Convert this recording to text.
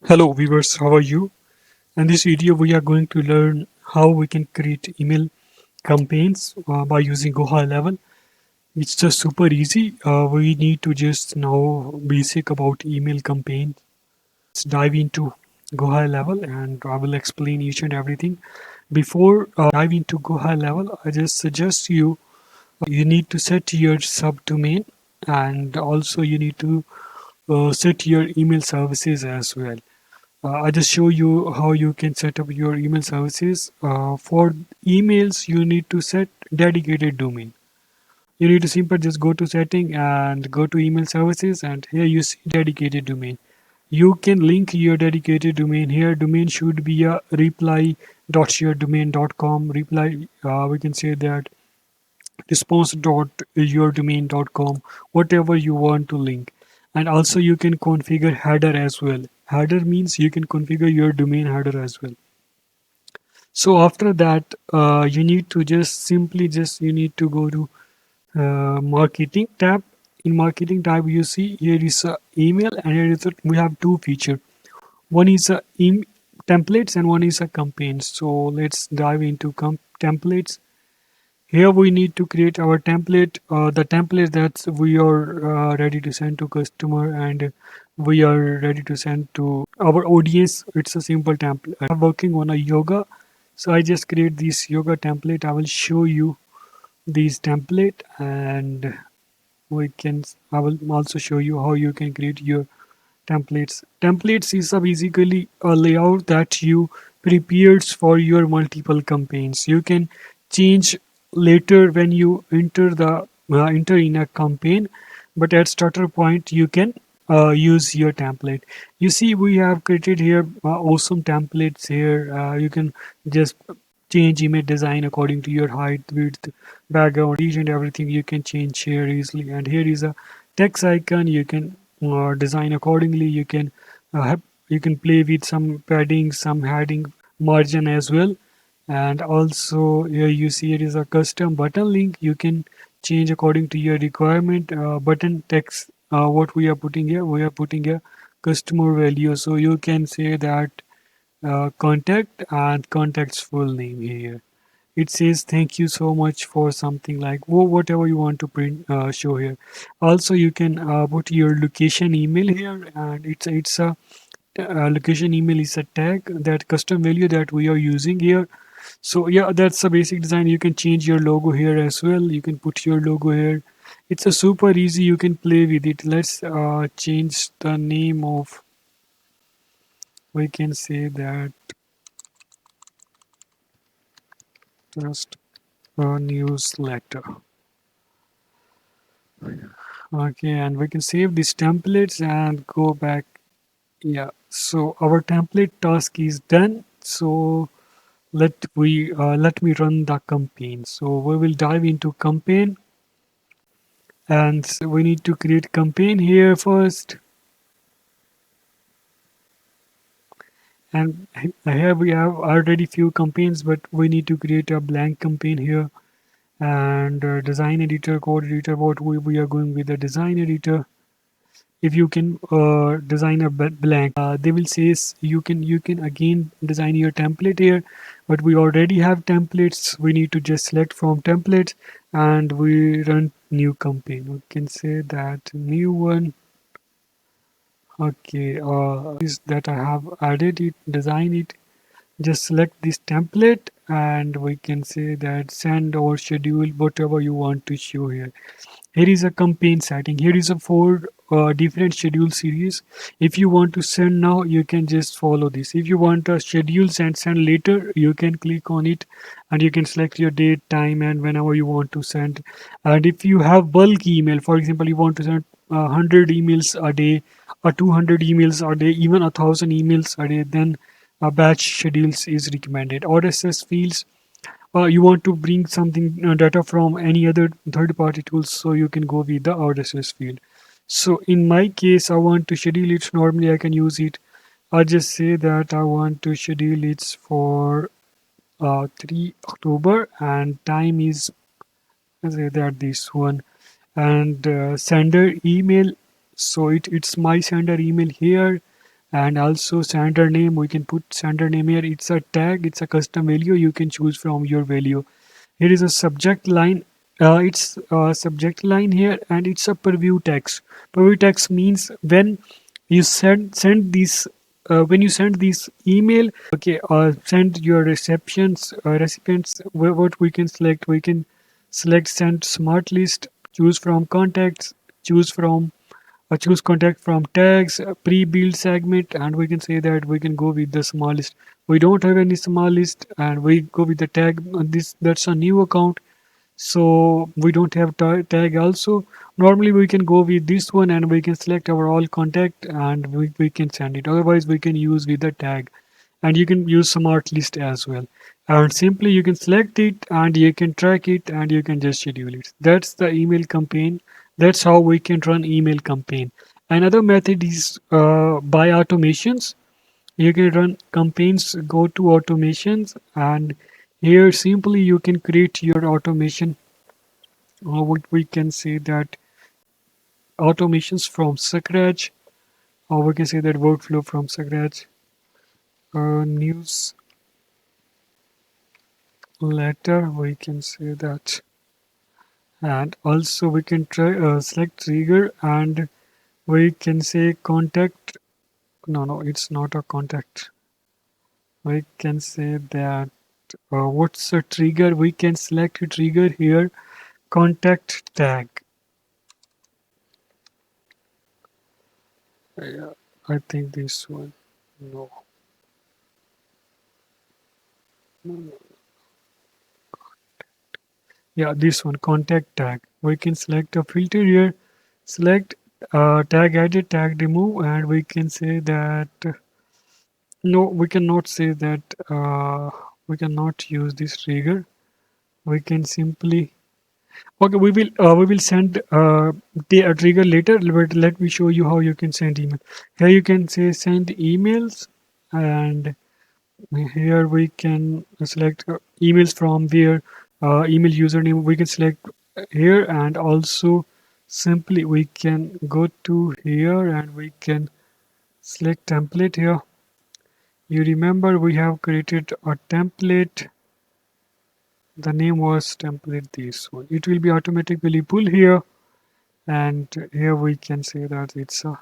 Hello viewers, how are you? In this video we are going to learn how we can create email campaigns by using GoHighLevel. It's just super easy. We need to just know basic about email campaigns. Let's dive into GoHighLevel and I will explain each and everything. Before dive into GoHighLevel, I just suggest you need to set your subdomain and also you need to set your email services as well. I just show you how you can set up your email services. For emails, you need to set dedicated domain. You need to simply just go to setting and go to email services and here you see dedicated domain. You can link your dedicated domain here. Domain should be a reply.yourdomain.com. Reply, we can say that response.yourdomain.com, whatever you want to link. And also you can configure header as well. Header means you can configure your domain header as well. So after that, you need to just simply just you need to go to marketing tab. In marketing tab, you see here is a email and here is we have two feature. One is a templates and one is a campaigns. So let's dive into templates. Here we need to create our template, the template that we are ready to send to customer and we are ready to send to our audience. It's a simple template. I'm working on a yoga, so I just create this yoga template. I will show you this template and I will also show you how you can create your templates. Templates is basically a layout that you prepares for your multiple campaigns. You can change later when you enter in a campaign, but at starter point you can use your template. You see, we have created here awesome templates here. You can just change image design according to your height, width, background, each and everything you can change here easily. And here is a text icon. You can design accordingly. You can play with some padding, some heading, margin as well. And also here you see it is a custom button link. You can change according to your requirement. Button text, what we are putting here, we are putting a customer value. So you can say that contact and contact's full name here. It says thank you so much for something like whatever you want to print show here. Also you can put your location email here and it's a location email is a tag, that custom value that we are using here. So yeah, that's a basic design. You can change your logo here as well. You can put your logo here. It's a super easy. You can play with it. Let's change the name of, we can say that, just a newsletter. Okay, and we can save these templates and go back. Yeah, so our template task is done. So let me run the campaign. So we will dive into campaign and we need to create campaign here first. And here we have already few campaigns, but we need to create a blank campaign here. And design editor, code editor, what we are going with the design editor. If you can design a blank, they will say you can again design your template here, but we already have templates. We need to just select from templates and we run new campaign. We can say that new one. Okay, is that I have added it, design it. Just select this template and we can say that send or schedule whatever you want to show here. Here is a campaign setting. Here is a four different schedule series. If you want to send now, you can just follow this. If you want a schedule send later, you can click on it and you can select your date, time, and whenever you want to send. And if you have bulk email, for example, you want to send 100 emails a day or 200 emails a day, even 1,000 emails a day, then a batch schedules is recommended. RSS fields, you want to bring something data from any other third-party tools, so you can go with the RSS field. So in my case, I want to schedule it. Normally, I can use it. I just say that I want to schedule it for 3 October and time is, I say that this one, and sender email. So it's my sender email here. And also sender name, we can put sender name here. It's a tag, it's a custom value, you can choose from your value. Here is a subject line. It's a subject line here, and it's a preview text. Preview text means when you send these when you send this email, okay, send your receptions recipients. What we can select, we can select send smart list, choose from contacts, choose from choose contact from tags, pre-build segment, and we can say that we can go with the small list. We don't have any small list, and we go with the tag. This that's a new account, so we don't have tag also. Normally we can go with this one, and we can select our all contact, and we can send it. Otherwise we can use with the tag, and you can use smart list as well. And simply you can select it, and you can track it, and you can just schedule it. That's the email campaign. That's how we can run email campaign. Another method is by automations. You can run campaigns, go to automations, and here simply you can create your automation, or what we can say that automations from scratch, or we can say that workflow from scratch. Newsletter, we can say that. And also we can try select trigger, and we can say contact. No, it's not a contact. We can say that what's a trigger? We can select a trigger here, contact tag. Yeah, I think this one. No, no. Yeah, this one, contact tag. We can select a filter here, select tag edit, tag remove, and we can say that no, we cannot say that we cannot use this trigger. We can simply okay. We will send the trigger later. But let me show you how you can send email. Here you can say send emails, and here we can select emails from where email username we can select here, and also simply we can go to here and we can select template here. You remember we have created a template. The name was template, this one. It will be automatically pull here, and here we can say that it's a